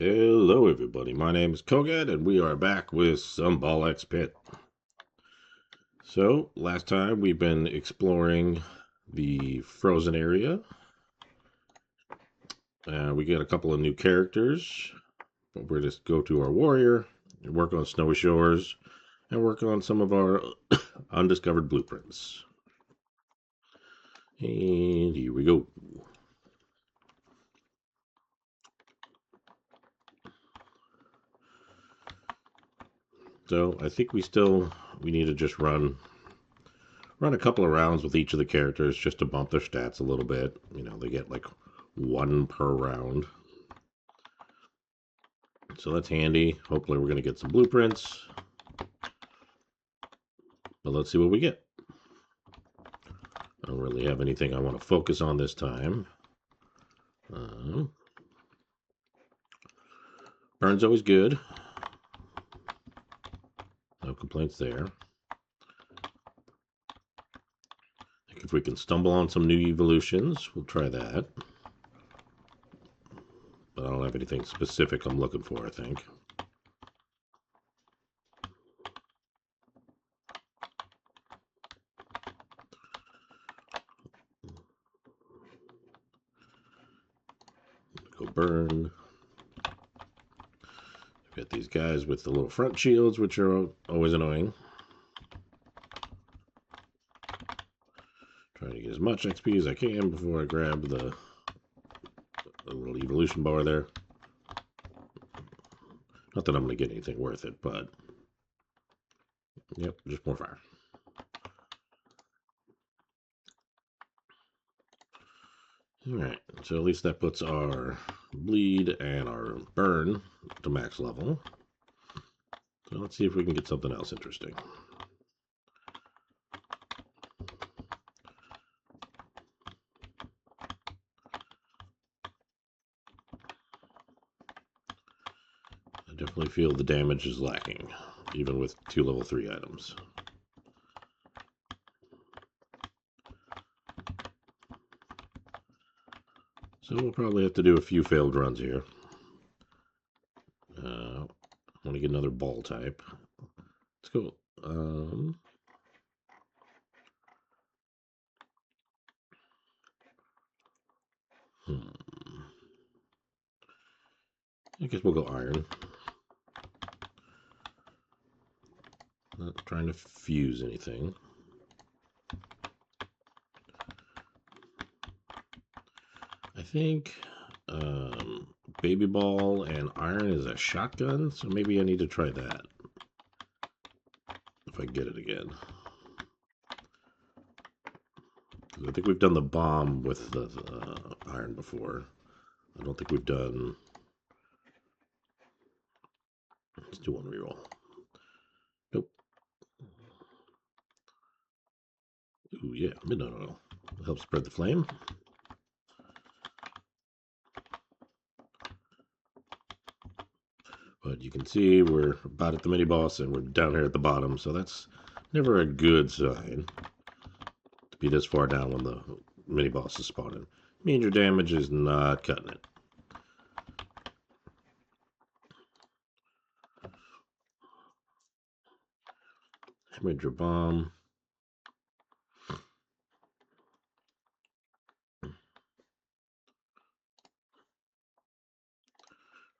Hello everybody, my name is Kogat and we are back with some BallxPit. So, last time we've been exploring the frozen area. We get a couple of new characters, but we're just go to our warrior, and work on snowy shores, and work on some of our undiscovered blueprints. And here we go. So I think we need to just run a couple of rounds with each of the characters just to bump their stats a little bit. You know, they get like 1 per round. So that's handy. Hopefully we're going to get some blueprints. But let's see what we get. I don't really have anything I want to focus on this time. Burn's always good. No complaints there. I think if we can stumble on some new evolutions, we'll try that. But I don't have anything specific I'm looking for, I think. Go burn. We've got these guys with the little front shields, which are always annoying. Trying to get as much XP as I can before I grab the little evolution bar there. Not that I'm going to get anything worth it, but yep, just more fire. Alright, so at least that puts our bleed and our burn to max level. So let's see if we can get something else interesting. I definitely feel the damage is lacking, even with 2 level 3 items. So we'll probably have to do a few failed runs here. I want to get another ball type. Let's go. I guess we'll go iron. Not trying to fuse anything. I think baby ball and iron is a shotgun, so maybe I need to try that if I get it again. I think we've done the bomb with the iron before. I don't think we've done. Let's do one reroll. Nope. Ooh, yeah, midnight oil. Help spread the flame. But you can see we're about at the mini boss and we're down here at the bottom, so that's never a good sign to be this far down when the mini boss is spawning. It means your damage is not cutting it. Hydra bomb.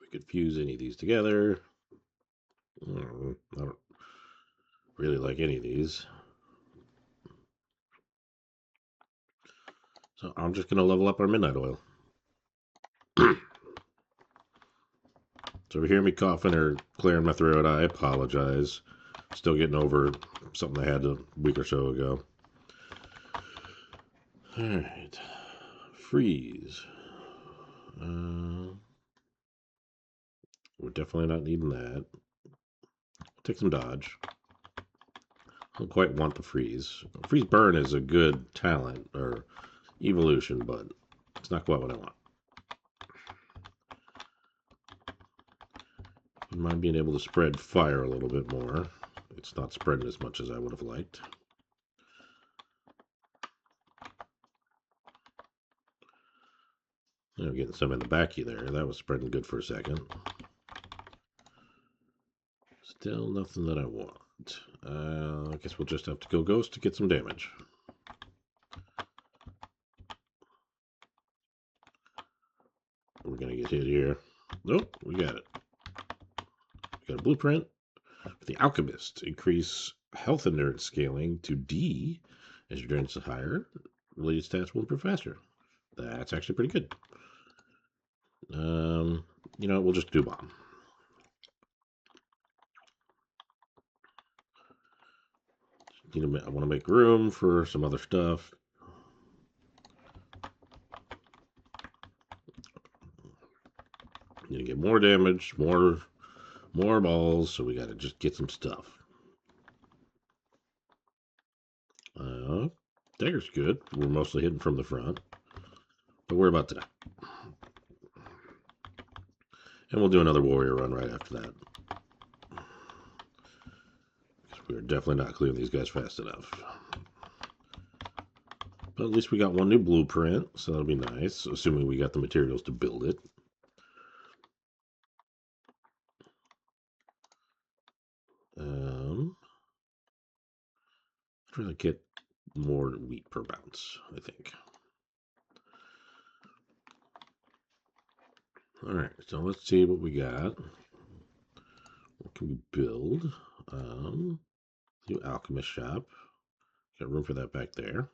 We could fuse any of these together. I don't really like any of these. So I'm just going to level up our midnight oil. So if you hear me coughing or clearing my throat, I apologize. Still getting over something I had a week or so ago. Alright. Freeze. We're definitely not needing that. Take some dodge. I don't quite want the freeze. Freeze burn is a good talent or evolution, but it's not quite what I want. I mind being able to spread fire a little bit more. It's not spreading as much as I would have liked. There we getting some in the backy there. That was spreading good for a second. Still nothing that I want. I guess we'll just have to go ghost to get some damage. We're going to get hit here. Nope, we got it. We got a blueprint. The Alchemist. Increase health endurance scaling to D as your endurance is higher. Related stats will improve faster. That's actually pretty good. You know, we'll just do bomb. I want to make room for some other stuff. Need to get more damage, more balls, so we got to just get some stuff. Dagger's good. We're mostly hitting from the front. Don't worry about that. And we'll do another warrior run right after that. We're definitely not clearing these guys fast enough. But at least we got one new blueprint, so that'll be nice, assuming we got the materials to build it. I'd rather get more wheat per bounce, I think. Alright, so let's see what we got. What can we build? New alchemist shop. Got room for that back there.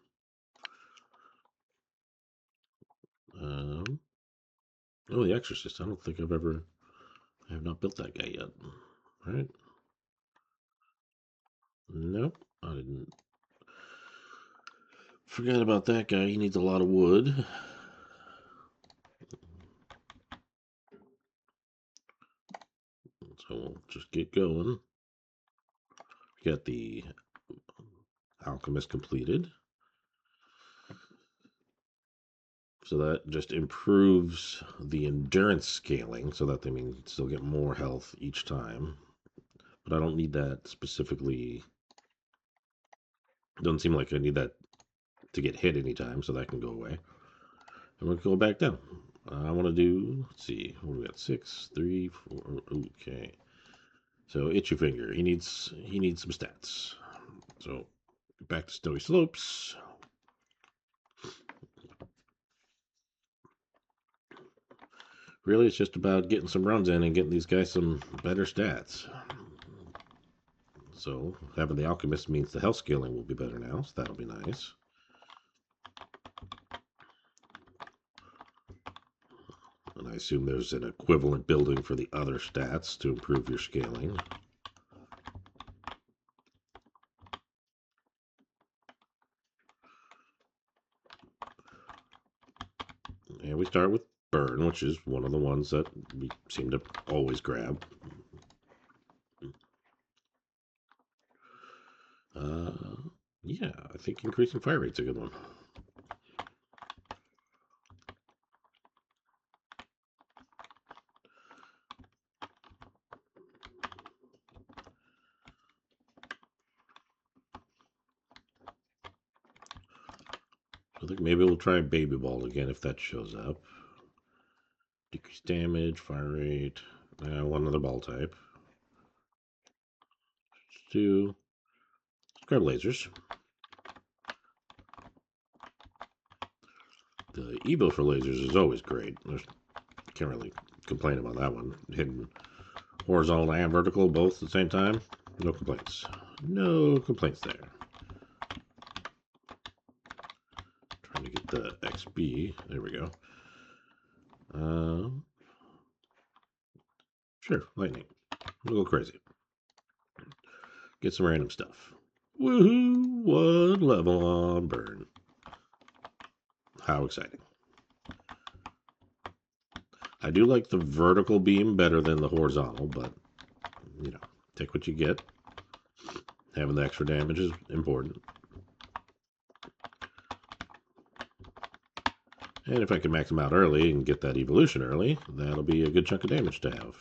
Oh, the exorcist. I don't think I have not built that guy yet. Right? Nope, I didn't. Forgot about that guy. He needs a lot of wood. So we'll just get going. Got the alchemist completed. So that just improves the endurance scaling, so that they still get more health each time. But I don't need that specifically. Doesn't seem like I need that to get hit anytime, so that can go away. And we'll go back down. I want to do, let's see, what do we got? 6, 3, 4, okay. So Itchy Finger, he needs some stats. So back to Snowy Slopes. Really, it's just about getting some runs in and getting these guys some better stats. So having the Alchemist means the health scaling will be better now, so that'll be nice. And I assume there's an equivalent building for the other stats to improve your scaling. And we start with Burn, which is one of the ones that we seem to always grab. Yeah, I think increasing fire rate's a good one. I think maybe we'll try Baby Ball again if that shows up. Decrease damage, fire rate. One other ball type. 2. Grab lasers. The Evo for lasers is always great. Can't really complain about that one. Hitting horizontal and vertical both at the same time. No complaints. No complaints there. Trying to get the XB. There we go. Sure, lightning. We'll go crazy. Get some random stuff. Woohoo! 1 level on Burn. How exciting. I do like the vertical beam better than the horizontal, but, you know, take what you get. Having the extra damage is important. And if I can max them out early and get that evolution early, that'll be a good chunk of damage to have.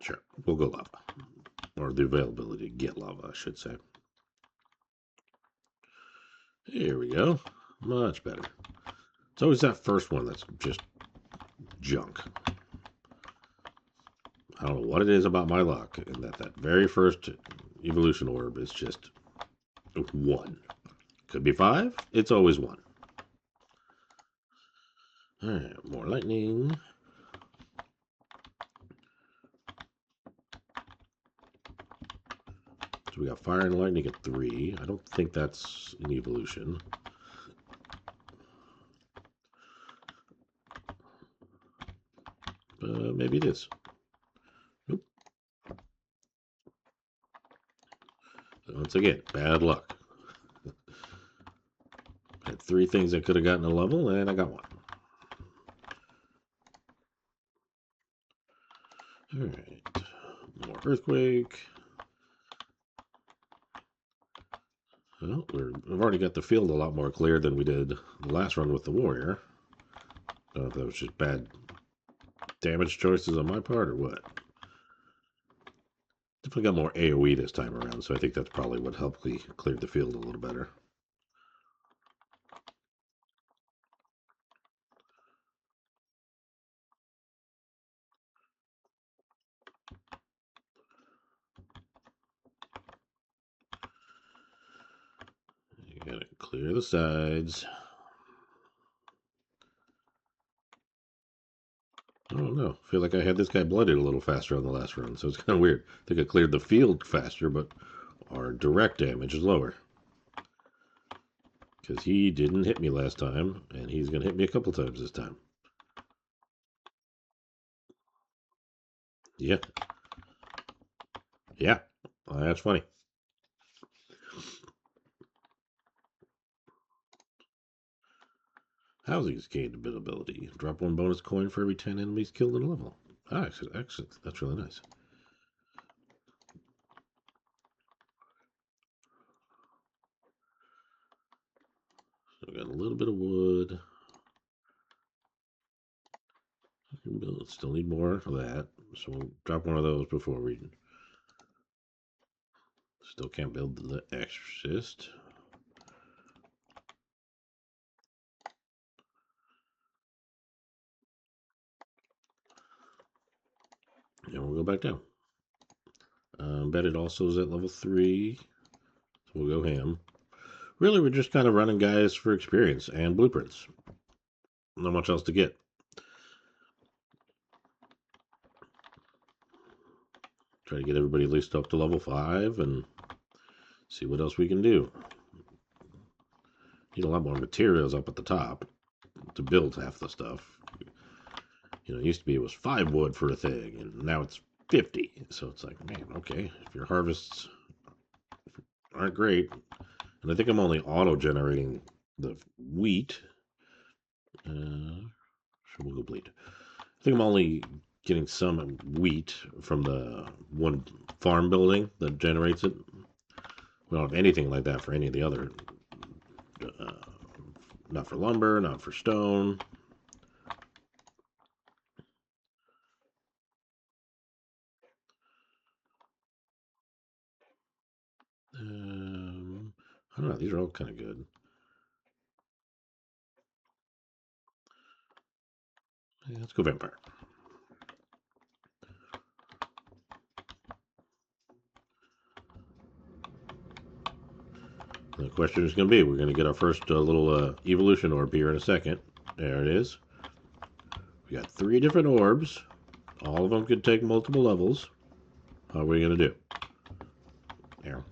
Sure, we'll go lava. Or the availability to get lava, I should say. Here we go. Much better. It's always that first one that's just junk. I don't know what it is about my luck, and that very first evolution orb is just 1. Could be 5. It's always 1. Alright, more lightning. So we got fire and lightning at 3. I don't think that's an evolution. Maybe it is. Nope. Once again, bad luck. I had 3 things I could have gotten a level, and I got 1. Alright. More earthquake. Well, we've already got the field a lot more clear than we did the last run with the warrior. I don't know if that was just bad damage choices on my part or what. Definitely got more AoE this time around, so I think that's probably what helped clear the field a little better. You gotta clear the sides. I don't know. I feel like I had this guy blooded a little faster on the last run, so it's kind of weird. I think I cleared the field faster, but our direct damage is lower. Because he didn't hit me last time, and he's going to hit me a couple times this time. Yeah. Yeah. Well, that's funny. Housing's gained a bit of ability. Drop 1 bonus coin for every 10 enemies killed in a level. Ah, actually, that's really nice. So we got a little bit of wood. Still need more of that. So we'll drop 1 of those before we... Still can't build the exorcist. And we'll go back down. Bet it also is at level 3. So we'll go ham. Really, we're just kind of running guys for experience and blueprints. Not much else to get. Try to get everybody at least up to level 5 and see what else we can do. Need a lot more materials up at the top to build half the stuff. You know, it used to be it was 5 wood for a thing, and now it's 50. So it's like, man, okay, if your harvests aren't great, and I think I'm only auto-generating the wheat. So we'll go bleed. I think I'm only getting some wheat from the one farm building that generates it. We don't have anything like that for any of the other. Not for lumber, not for stone. I don't know. These are all kind of good. Yeah, let's go vampire. The question is going to be, we're going to get our first little evolution orb here in a second. There it is. We got 3 different orbs. All of them could take multiple levels. How are we going to do? There.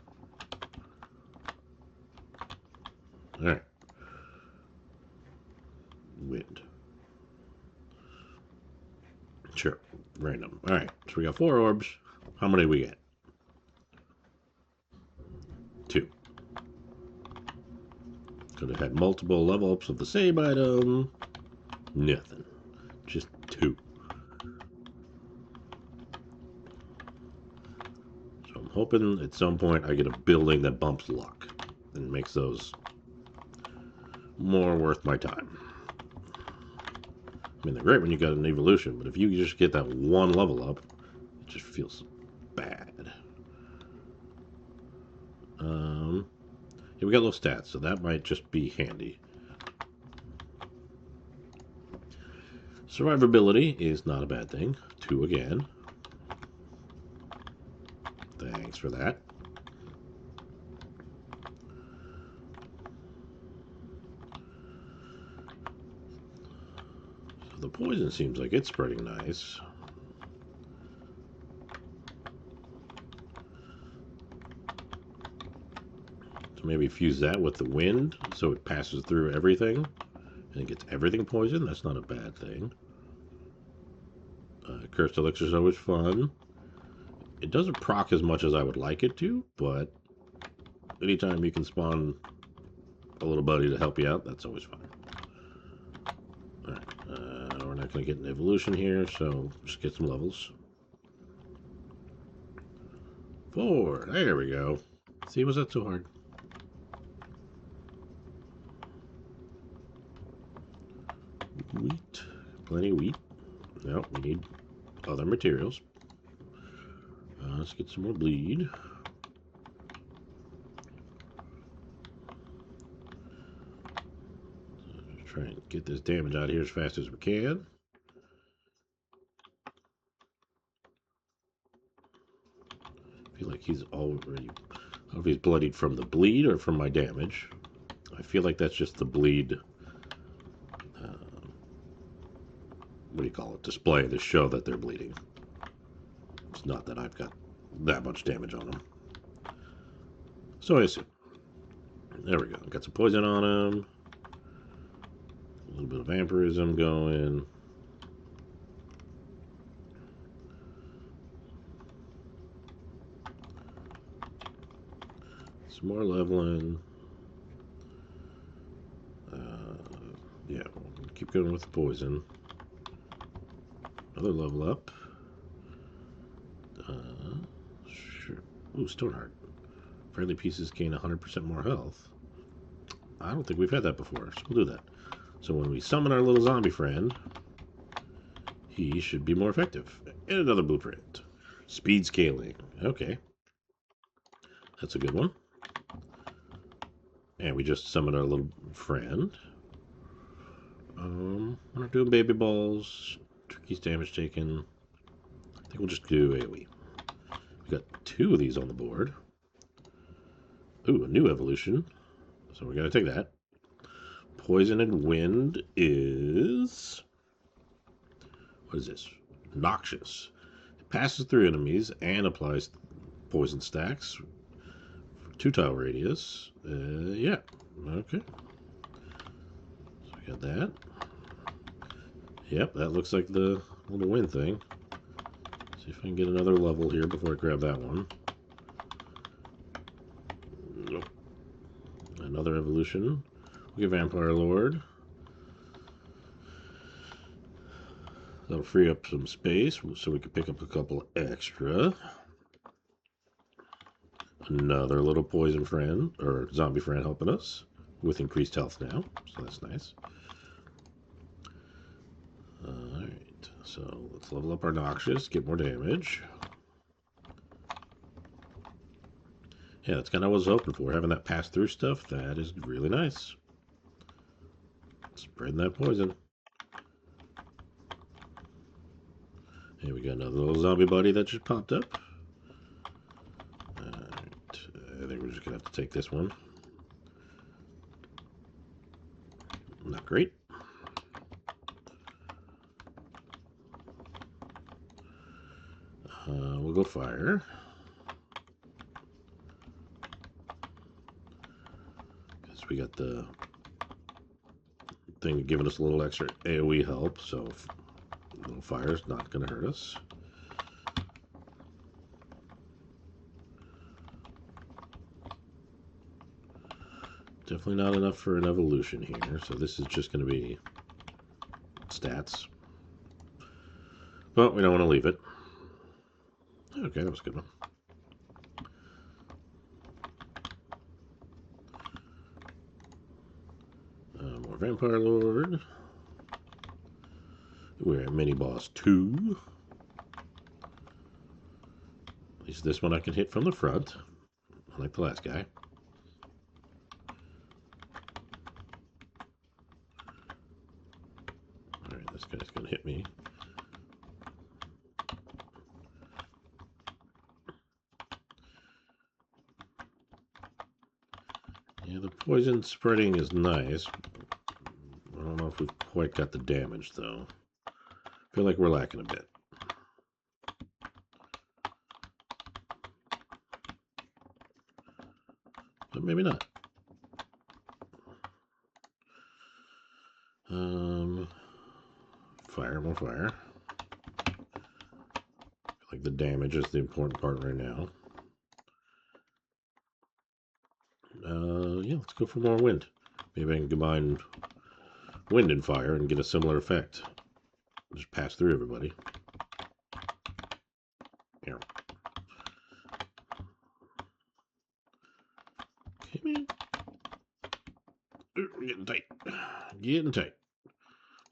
All right. Wind. Sure. Random. All right. So we got 4 orbs. How many do we get? 2. Could have had multiple level ups of the same item. Nothing. Just 2. So I'm hoping at some point I get a building that bumps luck and makes those more worth my time. I mean, they're great when you got an evolution, but if you just get that 1 level up, it just feels bad. Yeah, we got low stats, so that might just be handy. Survivability is not a bad thing. 2 again. Thanks for that. So the poison seems like it's spreading nice. So maybe fuse that with the wind so it passes through everything and it gets everything poisoned. That's not a bad thing. Cursed Elixir is always fun. It doesn't proc as much as I would like it to, but anytime you can spawn a little buddy to help you out, that's always fun. Alright, we're not going to get an evolution here, so just get some levels. 4, there we go. See, was that so hard? Wheat, plenty of wheat. No, we need other materials. Let's get some more bleed. Try and get this damage out of here as fast as we can. I feel like he's already... I don't know if he's bloodied from the bleed or from my damage. I feel like that's just the bleed... what do you call it? Display to show that they're bleeding. It's not that I've got that much damage on them. So I assume. There we go. Got some poison on him. A little bit of vampirism going. Some more leveling. Yeah, we'll keep going with the poison. Another level up. Sure. Ooh, Stoneheart. Friendly pieces gain 100% more health. I don't think we've had that before, so we'll do that. So when we summon our little zombie friend, he should be more effective. And another blueprint. Speed scaling. Okay. That's a good one. And we just summoned our little friend. We're not doing baby balls. Turkey's damage taken. I think we'll just do AoE. We got 2 of these on the board. Ooh, a new evolution. So we're going to take that. Poison and wind is... what is this? Noxious. It passes through enemies and applies poison stacks for 2 tile radius. Yeah. Okay. So we got that. Yep, that looks like the little wind thing. See if I can get another level here before I grab that one. Nope. Another evolution. We'll get Vampire Lord. That'll free up some space so we can pick up a couple extra. Another little poison friend, or zombie friend helping us with increased health now, so that's nice. Alright, so let's level up our Noxious, get more damage. Yeah, that's kind of what I was hoping for. Having that pass-through stuff, that is really nice. Spreading that poison. And we got another little zombie buddy that just popped up. Alright, I think we're just going to have to take this one. Not great. We'll go fire. Because we got the thing giving us a little extra AoE help, so a little fire is not going to hurt us. Definitely not enough for an evolution here, so this is just going to be stats. But we don't want to leave it. Okay, that was a good one. More Vampire Lord. We're at Mini Boss 2. At least least this one I can hit from the front, like the last guy. Alright, this guy's going to hit me. Yeah, the poison spreading is nice. I don't know if we've quite got the damage, though. I feel like we're lacking a bit. But maybe not. Fire, more fire. I feel like the damage is the important part right now. Yeah, let's go for more wind. Maybe I can combine wind and fire and get a similar effect. Just pass through everybody. Here. Okay, man. We're getting tight. Getting tight.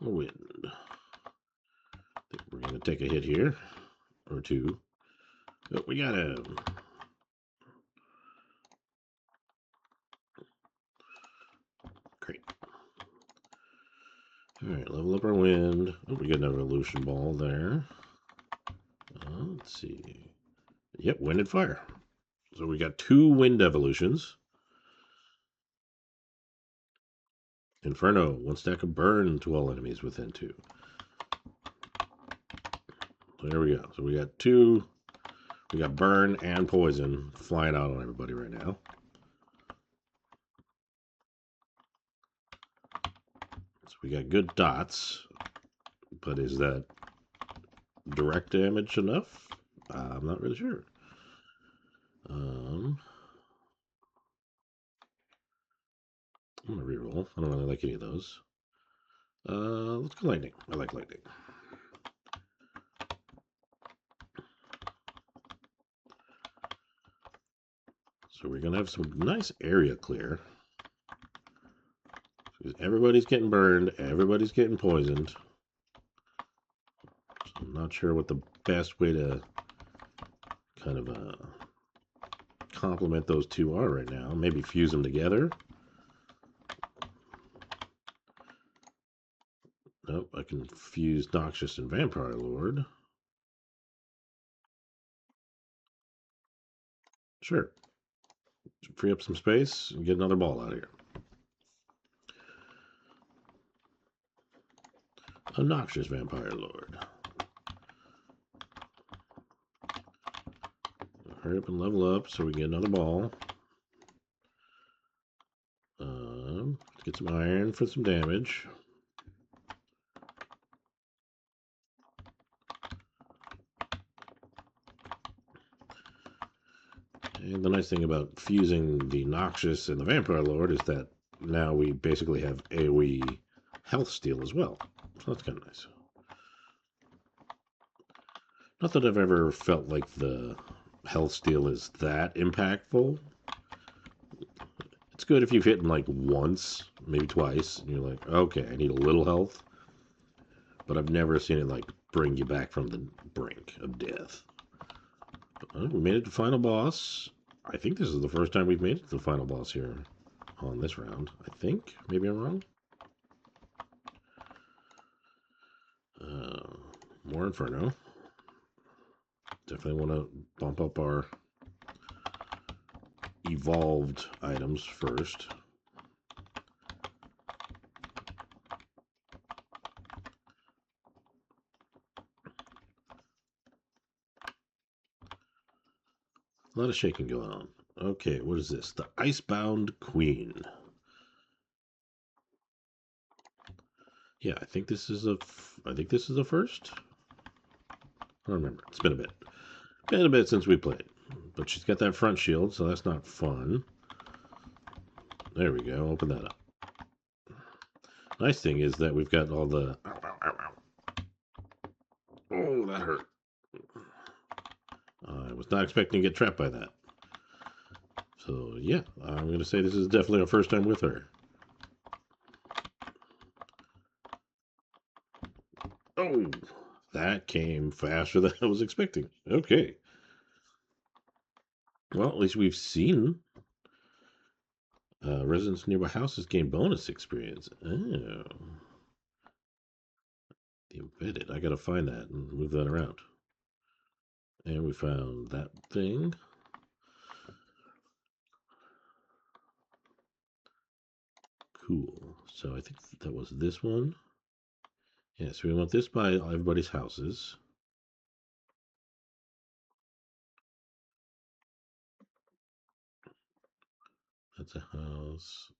Wind. I think we're going to take a hit here. Or two. Oh, we got him. Great. Alright, level up our wind. Oh, we got another illusion ball there. Let's see. Yep, wind and fire. So we got 2 wind evolutions. Inferno, 1 stack of burn to all enemies within 2. So there we go. So we got 2. We got burn and poison flying out on everybody right now. So we got good dots. But is that direct damage enough? I'm not really sure. I'm gonna reroll. I don't really like any of those. Let's go lightning. I like lightning. So we're gonna have some nice area clear. Everybody's getting burned. Everybody's getting poisoned. So I'm not sure what the best way to kind of complement those two are right now. Maybe fuse them together. Nope, I can fuse Noxious and Vampire Lord. Sure. Free up some space and get another ball out of here. A Noxious Vampire Lord. Hurry up and level up so we can get another ball. Let's get some iron for some damage. And the nice thing about fusing the Noxious and the Vampire Lord is that now we basically have AoE health steal as well. So that's kind of nice. Not that I've ever felt like the health steal is that impactful. It's good if you've hit him like once, maybe twice, and you're like, okay, I need a little health. But I've never seen it like bring you back from the brink of death. We made it to final boss. I think this is the first time we've made it to the final boss here on this round. I think. Maybe I'm wrong. More Inferno. Definitely want to bump up our evolved items first. A lot of shaking going on. Okay, what is this? The Icebound Queen. Yeah, I think this is the first. I don't remember. It's been a bit. Been a bit since we played. But she's got that front shield, so that's not fun. There we go. Open that up. Nice thing is that we've got all the... Ow, ow, ow, ow. Oh, that hurt. I was not expecting to get trapped by that. So, yeah, I'm going to say this is definitely our first time with her. Oh, that came faster than I was expecting. Okay. Well, at least we've seen residents nearby houses gain bonus experience. Oh, the embedded. I gotta find that and move that around. And we found that thing. Cool. So I think that was this one. Yeah, so we want this by everybody's houses. That's a house.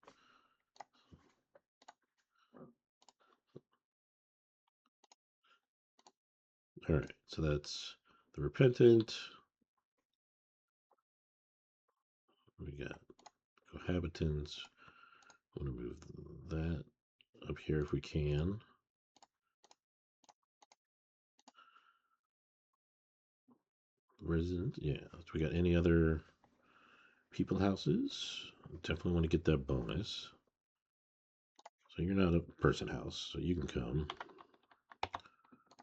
All right, so that's the repentant. We got cohabitants. I want to move that up here if we can. Resident, yeah. So we got any other people houses? Definitely want to get that bonus. So you're not a person house, so you can come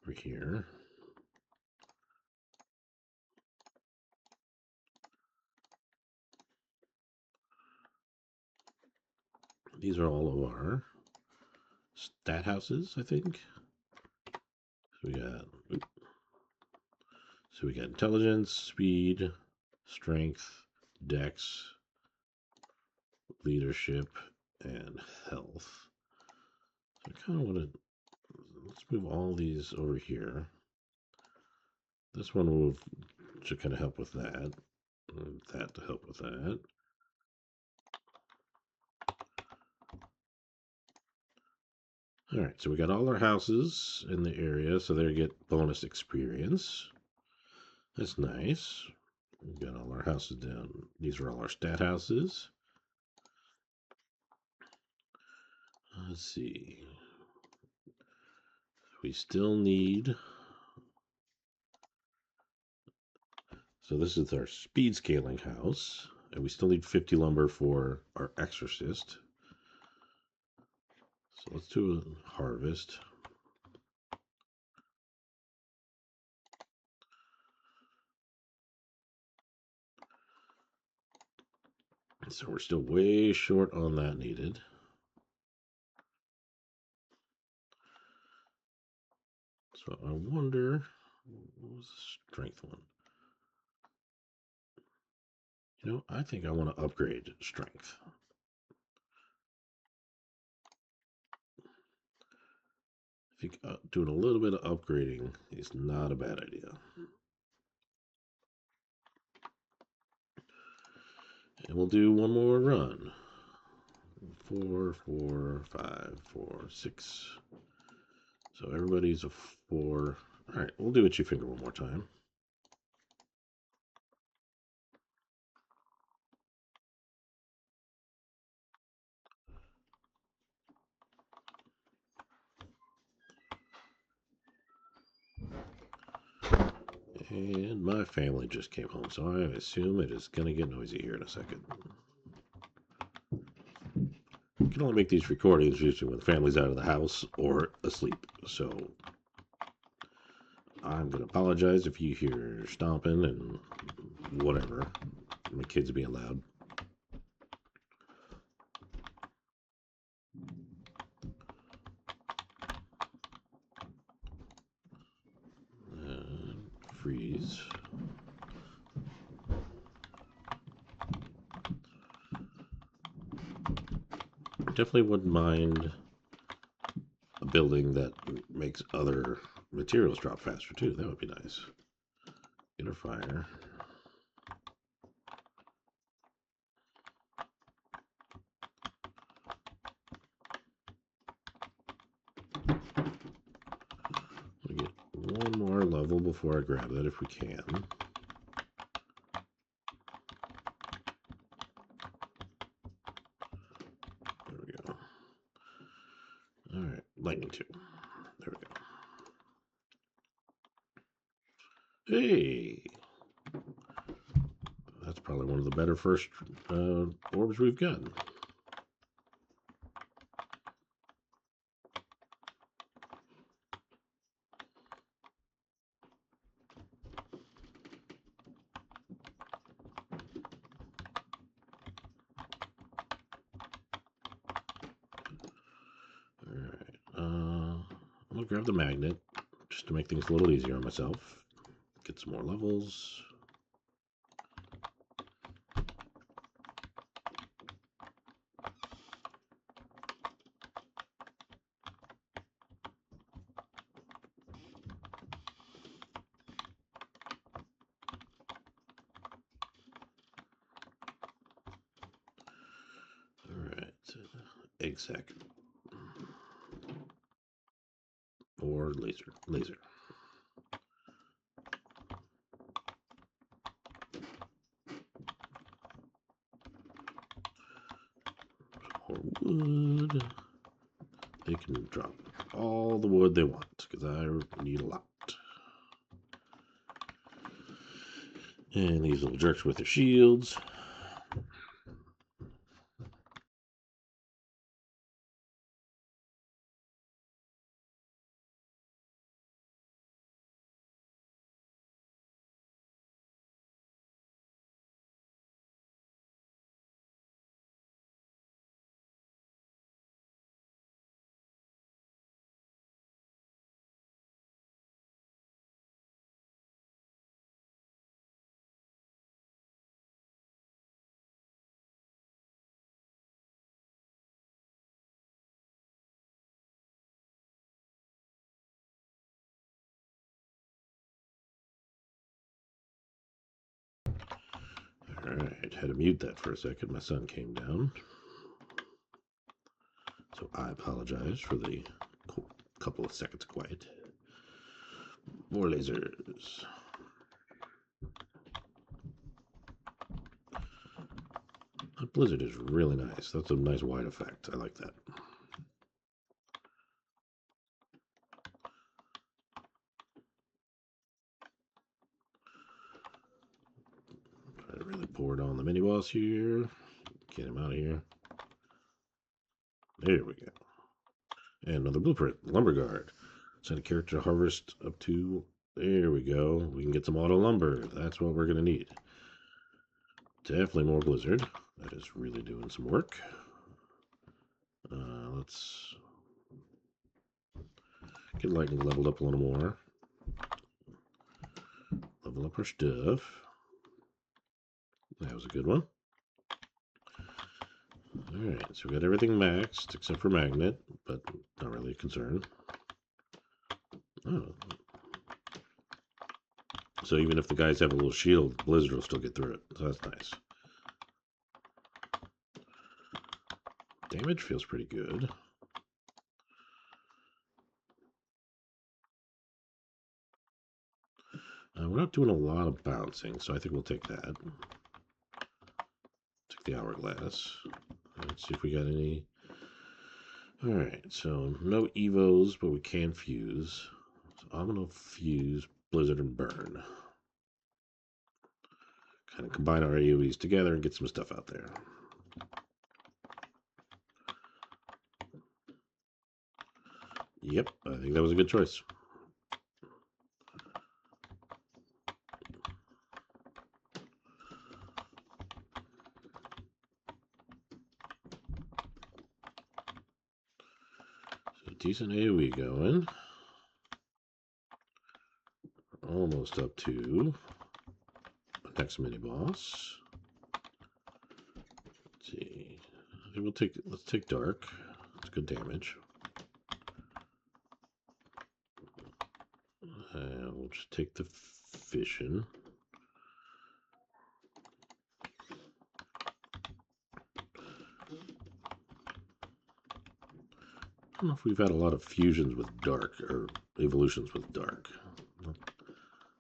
over here. These are all of our stat houses, I think. So we got intelligence, speed, strength, dex, leadership, and health. So I kind of want to let's move all these over here. This one will should kind of help with that. That to help with that. All right, so we got all our houses in the area, so they get bonus experience. That's nice. We got all our houses down. These are all our stat houses. Let's see. We still need. So this is our speed scaling house, and we still need 50 lumber for our exorcist. So let's do a harvest. So we're still way short on that needed. So I wonder, what was the strength one? You know, I think I want to upgrade strength. I think doing a little bit of upgrading is not a bad idea. And we'll do one more run. 4, 4, 5, 4, 6. So everybody's a 4. All right, we'll do a 2-finger one more time. And my family just came home, so I assume it is going to get noisy here in a second. You can only make these recordings usually when the family's out of the house or asleep. So I'm going to apologize if you hear stomping and whatever. My kids being loud. Freeze. Definitely wouldn't mind a building that makes other materials drop faster too. That would be nice. Inner fire. We'll get one more level before I grab that if we can. There we go. All right, lightning 2. There we go. Hey! That's probably one of the better first orbs we've gotten. I'll grab the magnet just to make things a little easier on myself. Get some more levels. Egg sac or laser. Or wood. They can drop all the wood they want because I need a lot. And these little jerks with their shields. Alright, had to mute that for a second. My son came down. So I apologize for the couple of seconds of quiet. More lasers. That blizzard is really nice. That's a nice wide effect. I like that. Try to really pour it on the mini boss here. Get him out of here. There we go. And another blueprint. Lumber guard. Send a character to harvest up to. There we go. We can get some auto lumber. That's what we're going to need. Definitely more blizzard. That is really doing some work. Let's get lightning leveled up a little more. Level up our stuff. That was a good one. Alright, so we got everything maxed except for magnet, but not really a concern. Oh. So even if the guys have a little shield, blizzard will still get through it. So that's nice. Damage feels pretty good. We're not doing a lot of bouncing, so I think we'll take that. Take the hourglass. Let's see if we got any. Alright, so no evos, but we can fuse. So I'm going to fuse blizzard and burn. Kind of combine our AoEs together and get some stuff out there. Yep, I think that was a good choice. So decent AoE going. Almost up to the next mini boss. Let's see. I think let's take dark. It's good damage. We'll just take the fission. I don't know if we've had a lot of fusions with dark or evolutions with dark.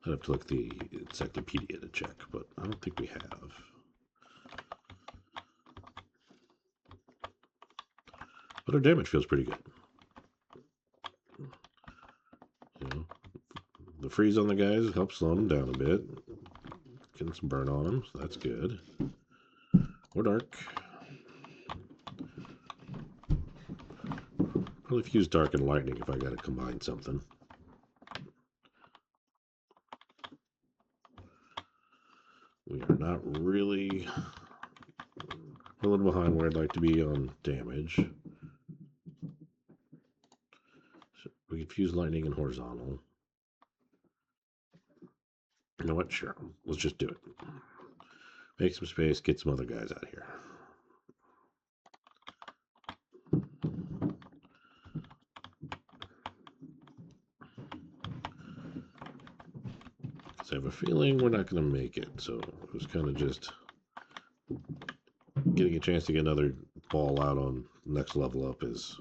I'd have to look the encyclopedia to check, but I don't think we have. But our damage feels pretty good. You know, the freeze on the guys helps slow them down a bit. Getting some burn on them, so that's good. Or dark. Probably fuse dark and lightning if I got to combine something. We are not really. We're a little behind where I'd like to be on damage. So we Diffuse lightning and horizontal. You know what? Sure. Let's just do it. Make some space, get some other guys out of here. Because I have a feeling we're not going to make it. So it was kind of just getting a chance to get another ball out on next level up is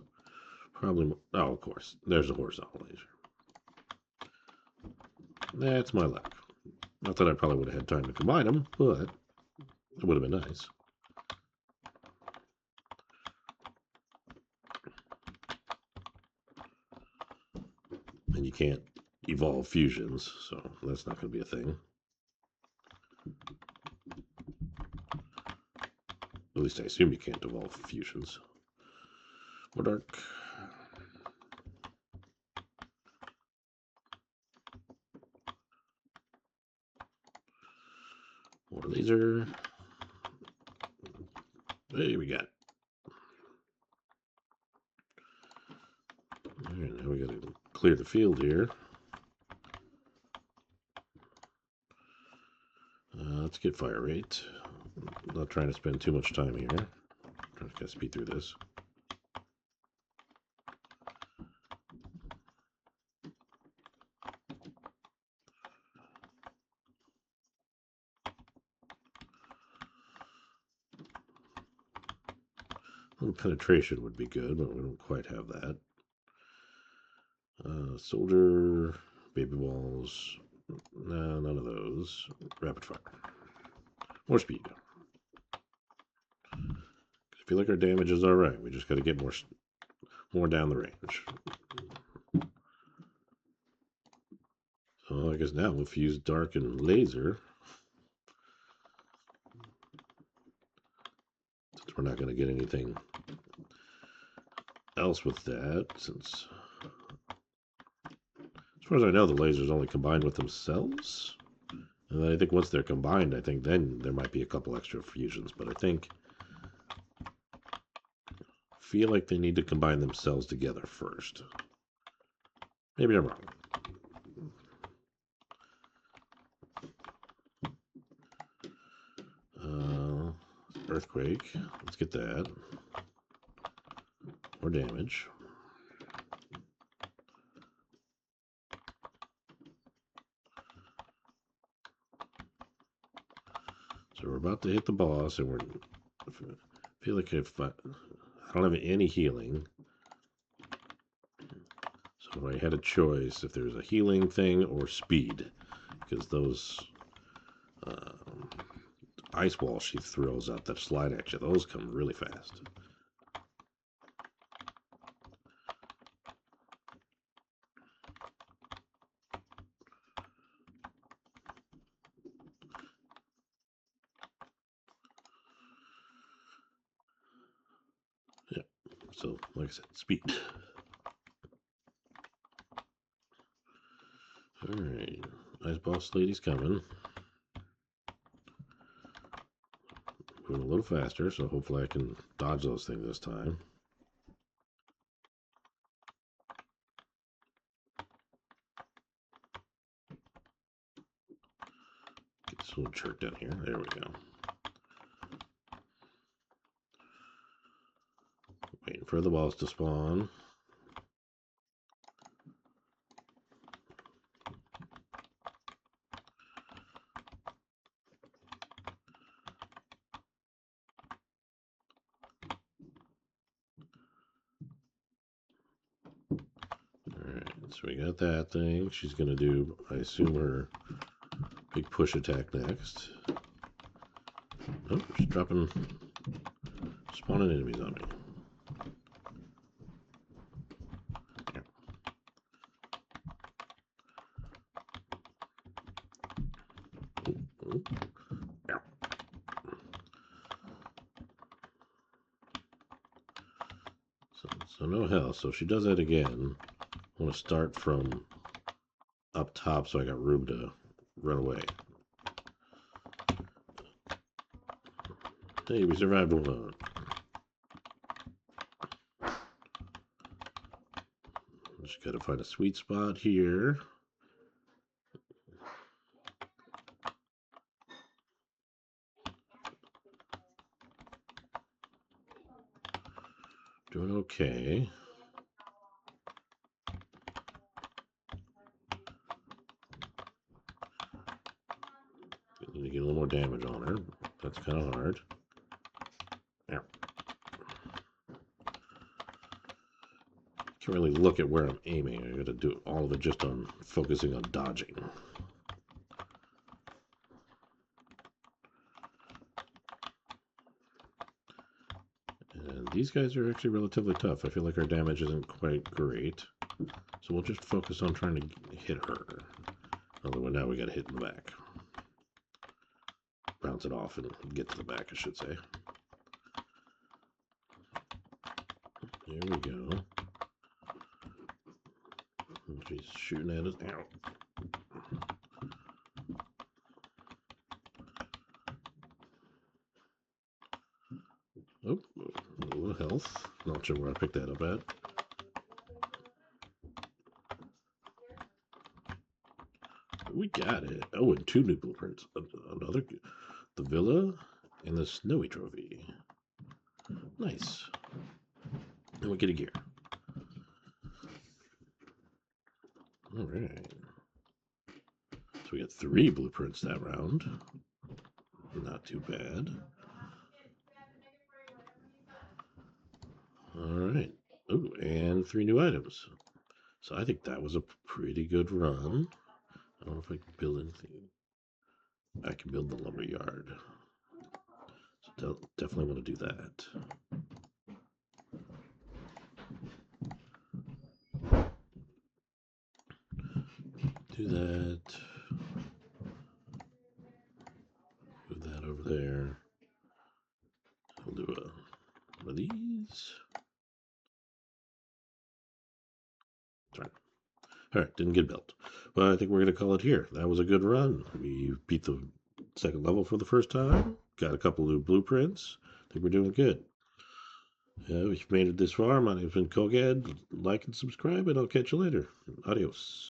probably... Oh, of course. There's a horizontal laser. That's my luck. Not that I probably would have had time to combine them, but it would have been nice. And you can't evolve fusions, so that's not going to be a thing. At least I assume you can't evolve fusions. More dark. More laser. Hey, we got. All right, now we got to clear the field here. Let's get fire rate. I'm not trying to spend too much time here. I'm trying to speed through this. A little penetration would be good, but we don't quite have that. Soldier, baby balls. No, none of those. Rapid fire. More speed. I feel like our damage is all right. We just got to get more down the range. So I guess now we'll fuse dark and laser. Since we're not going to get anything else with that, since as far as I know, the lasers only combine with themselves. And then I think once they're combined, I think then there might be a couple extra fusions. But I feel like they need to combine themselves together first. Maybe I'm wrong. Earthquake. Let's get that. More damage. So we're about to hit the boss, and I feel like if I don't have any healing. So if I had a choice, if there's a healing thing or speed, because those ice walls she throws out that slide at you, those come really fast. Yeah, so like I said, speed. Alright, ice boss lady's coming. Moving a little faster, so hopefully I can dodge those things this time. Get this little jerk down here. There we go. Waiting for the balls to spawn. So we got that thing. She's going to do, I assume, her big push attack next. Oh, she's spawning enemies on me. Yeah. Ooh, ooh. Yeah. So no health. So if she does that again, I want to start from up top so I got room to run away. Hey, we survived one. Just Got to find a sweet spot here. Doing okay. Need to get a little more damage on her. That's kind of hard. Yeah. Can't really look at where I'm aiming. I got to do all of it just on focusing on dodging. And these guys are actually relatively tough. I feel like our damage isn't quite great. So we'll just focus on trying to hit her. Although now we got to hit in the back. Bounce it off and get to the back, I should say. There we go. She's shooting at us. Ow. Oh, a little health. Not sure where I picked that up at. We got it. Oh, and 2 new blueprints. Another, the villa and the snowy trophy. Nice. And we get a gear. All right. So we got 3 blueprints that round. Not too bad. All right. Oh, and 3 new items. So I think that was a pretty good run. I don't know if I can build anything. I can build the lumber yard. So definitely want to do that. Do that. Move that over there. We'll do one of these. Sorry. All right, didn't get built. Well, I think we're going to call it here. That was a good run. We beat the 2nd level for the first time. Got a couple new blueprints. I think we're doing good. If you've made it this far, my name's been Kogad. Like and subscribe, and I'll catch you later. Adios.